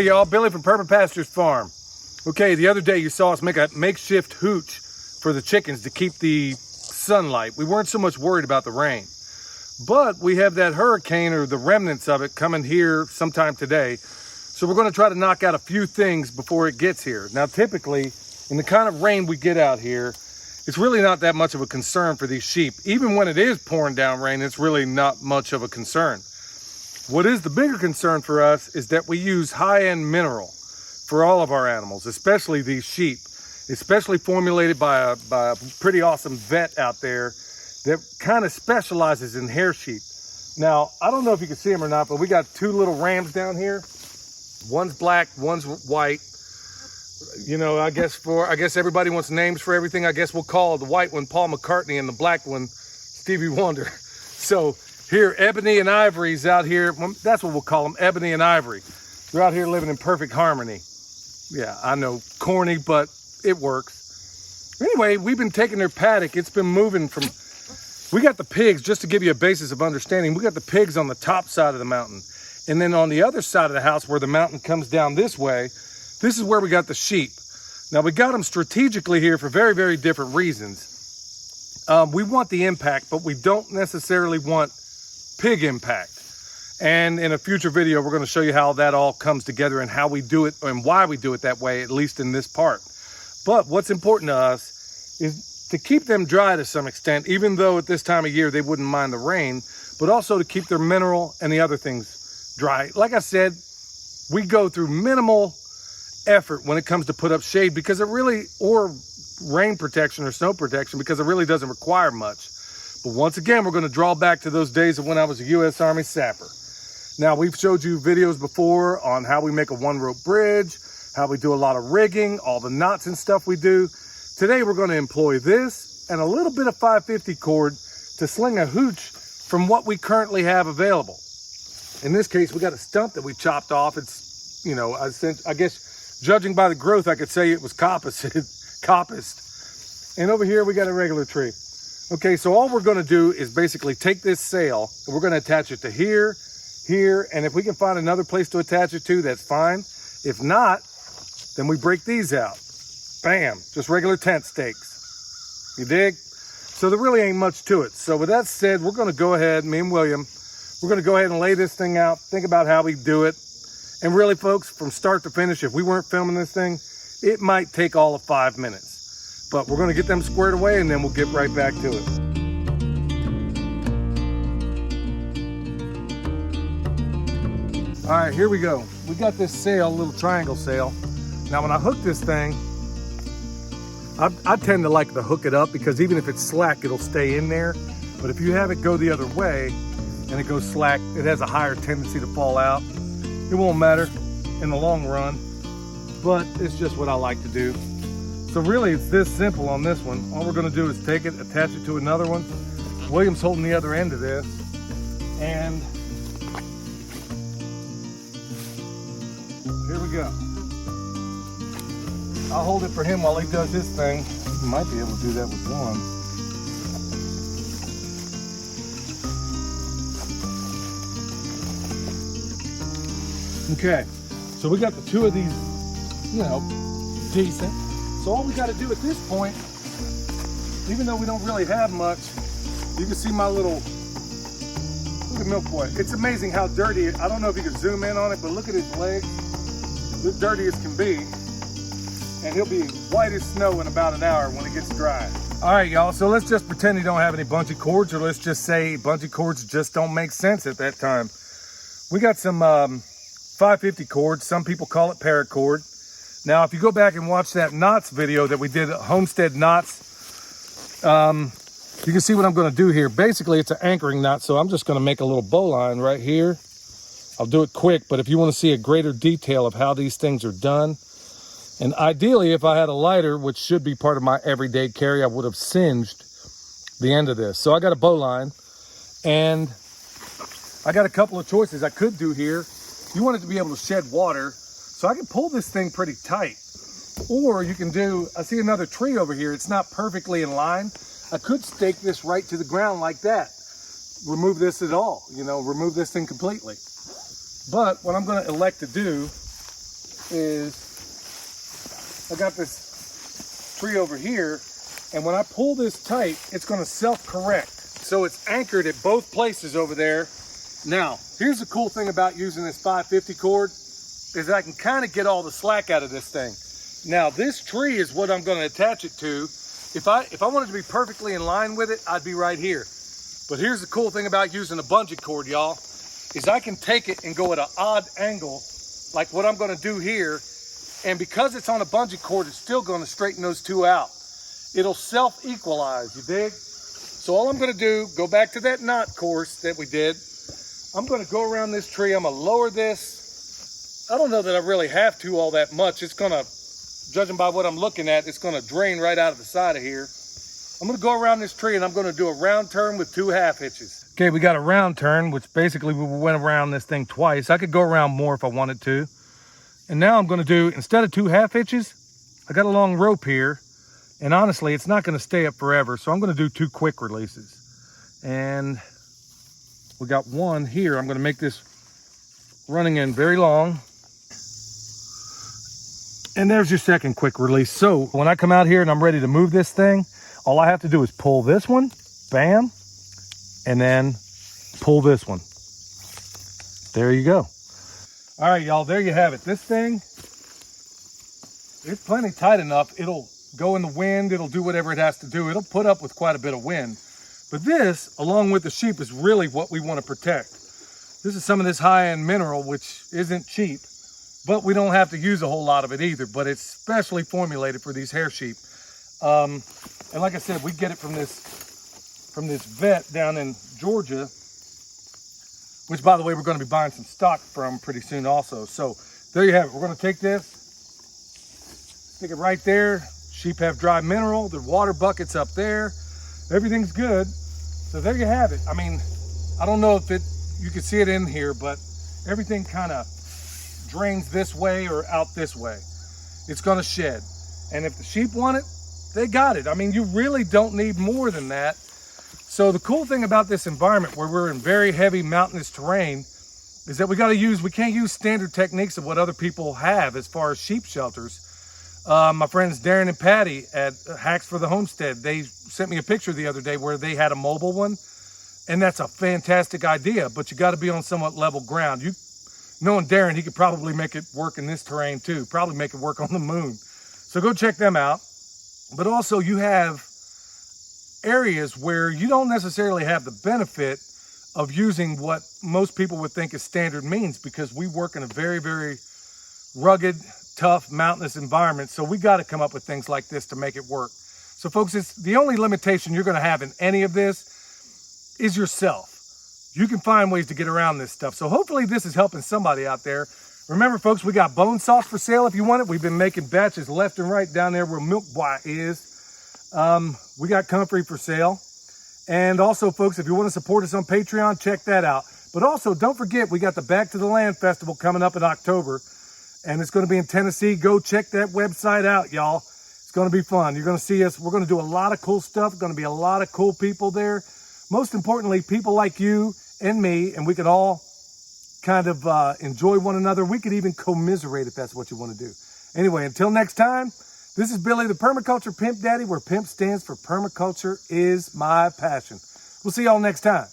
Hey y'all, Billy from Perma Pastures Farm. Okay, the other day you saw us make a makeshift hooch for the chickens to keep the sunlight. We weren't so much worried about the rain. But we have that hurricane or the remnants of it coming here sometime today. So we're going to try to knock out a few things before it gets here. Now typically, in the kind of rain we get out here, it's really not that much of a concern for these sheep. Even when it is pouring down rain, it's really not much of a concern. What is the bigger concern for us is that we use high-end mineral for all of our animals, especially these sheep, especially formulated by a pretty awesome vet out there that kind of specializes in hair sheep. Now, I don't know if you can see them or not, but we got two little rams down here. One's black, one's white. You know, I guess everybody wants names for everything. I guess we'll call the white one Paul McCartney and the black one Stevie Wonder. So here, Ebony and Ivory's out here. That's what we'll call them, Ebony and Ivory. They're out here living in perfect harmony. Yeah, I know, corny, but it works. Anyway, we've been taking their paddock. It's been moving from, we got the pigs, just to give you a basis of understanding, we got the pigs on the top side of the mountain. And then on the other side of the house where the mountain comes down this way, this is where we got the sheep. Now we got them strategically here for very, very different reasons. We want the impact, but we don't necessarily want pig impact. And in a future video, we're going to show you how that all comes together and how we do it and why we do it that way, at least in this part. But what's important to us is to keep them dry to some extent, even though at this time of year they wouldn't mind the rain, but also to keep their mineral and the other things dry. Like I said, we go through minimal effort when it comes to put up shade because it really, or rain protection or snow protection, because it really doesn't require much. But once again, we're going to draw back to those days of when I was a U.S. Army sapper. Now, we've showed you videos before on how we make a one-rope bridge, how we do a lot of rigging, all the knots and stuff we do. Today, we're going to employ this and a little bit of 550 cord to sling a hooch from what we currently have available. In this case, we got a stump that we chopped off. It's, you know, I guess, judging by the growth, I could say it was coppiced. And over here, we got a regular tree. Okay, so all we're going to do is basically take this sail and we're going to attach it to here, here, and if we can find another place to attach it to, that's fine. If not, then we break these out. Bam, just regular tent stakes. You dig? So there really ain't much to it. So with that said, we're going to go ahead, me and William, we're going to go ahead and lay this thing out, think about how we do it. And really, folks, from start to finish, if we weren't filming this thing, it might take all of 5 minutes. But we're going to get them squared away and then we'll get right back to it. All right, here we go. We got this sail, little triangle sail. Now when I hook this thing, I tend to like to hook it up because even if it's slack, it'll stay in there. But if you have it go the other way and it goes slack, it has a higher tendency to fall out. It won't matter in the long run, but it's just what I like to do. So really it's this simple on this one. All we're gonna do is take it, attach it to another one. William's holding the other end of this, and here we go. I'll hold it for him while he does his thing. He might be able to do that with one. Okay, so we got the two of these, you know, decent. So all we got to do at this point, even though we don't really have much, you can see my little, look at Milk Boy. It's amazing how dirty, I don't know if you can zoom in on it, but look at his legs. As dirty as can be. And he'll be white as snow in about an hour when it gets dry. All right, y'all, so let's just pretend you don't have any bungee cords, or let's just say bungee cords just don't make sense at that time. We got some 550 cords. Some people call it paracord. Now, if you go back and watch that knots video that we did, homestead knots, you can see what I'm going to do here. Basically, it's an anchoring knot, so I'm just going to make a little bowline right here. I'll do it quick, but if you want to see a greater detail of how these things are done, and ideally, if I had a lighter, which should be part of my everyday carry, I would have singed the end of this. So I got a bowline, and I got a couple of choices I could do here. You want it to be able to shed water, so I can pull this thing pretty tight. Or you can do, I see another tree over here. It's not perfectly in line. I could stake this right to the ground like that. Remove this at all, you know, remove this thing completely. But what I'm going to elect to do is I got this tree over here, and when I pull this tight, it's going to self-correct. So it's anchored at both places over there. Now, here's the cool thing about using this 550 cord is that I can kind of get all the slack out of this thing. Now, this tree is what I'm going to attach it to. If I wanted to be perfectly in line with it, I'd be right here. But here's the cool thing about using a bungee cord, y'all, is I can take it and go at an odd angle, like what I'm going to do here. And because it's on a bungee cord, it's still going to straighten those two out. It'll self-equalize, you dig? So all I'm going to do, go back to that knot course that we did. I'm going to go around this tree. I'm going to lower this. I don't know that I really have to all that much. It's going to, judging by what I'm looking at, it's going to drain right out of the side of here. I'm going to go around this tree and I'm going to do a round turn with 2 half hitches. Okay, we got a round turn, which basically we went around this thing twice. I could go around more if I wanted to. And now I'm going to do, instead of 2 half hitches, I got a long rope here. And honestly, it's not going to stay up forever. So I'm going to do 2 quick releases. And we got one here. I'm going to make this running in very long. And there's your second quick release. So when I come out here and I'm ready to move this thing, all I have to do is pull this one, bam, and then pull this one. There you go. All right, y'all, there you have it. This thing, it's plenty tight enough. It'll go in the wind. It'll do whatever it has to do. It'll put up with quite a bit of wind. But this, along with the sheep, is really what we want to protect. This is some of this high-end mineral, which isn't cheap, but we don't have to use a whole lot of it either. But it's specially formulated for these hair sheep. And like I said, we get it from this vet down in Georgia, which, by the way, we're going to be buying some stock from pretty soon also. So there you have it. We're going to take this, stick it right there. Sheep have dry mineral. The water bucket's up there. Everything's good. So there you have it. I mean, I don't know if you can see it in here, but everything kind of drains this way or out this way. It's going to shed. And if the sheep want it, they got it. I mean, you really don't need more than that. So the cool thing about this environment where we're in very heavy mountainous terrain is that we can't use standard techniques of what other people have as far as sheep shelters. My friends Darren and Patty at Hacks for the Homestead, they sent me a picture the other day where they had a mobile one. And that's a fantastic idea, but you got to be on somewhat level ground. Knowing Darren, he could probably make it work in this terrain too, probably make it work on the moon. So go check them out. But also you have areas where you don't necessarily have the benefit of using what most people would think is standard means, because we work in a very, very rugged, tough, mountainous environment. So we got to come up with things like this to make it work. So folks, it's the only limitation you're going to have in any of this is yourself. You can find ways to get around this stuff. So hopefully this is helping somebody out there. Remember, folks, we got bone sauce for sale if you want it. We've been making batches left and right down there where Milk Boy is. We got comfrey for sale. And also, folks, if you want to support us on Patreon, check that out. But also, don't forget, we got the Back to the Land Festival coming up in October. And it's going to be in Tennessee. Go check that website out, y'all. It's going to be fun. You're going to see us. We're going to do a lot of cool stuff. Going to be a lot of cool people there. Most importantly, people like you and me. And we can all kind of enjoy one another. We could even commiserate if that's what you want to do. Anyway, until next time, this is Billy, the Permaculture Pimp Daddy, where PIMP stands for Permaculture is my passion. We'll see y'all next time.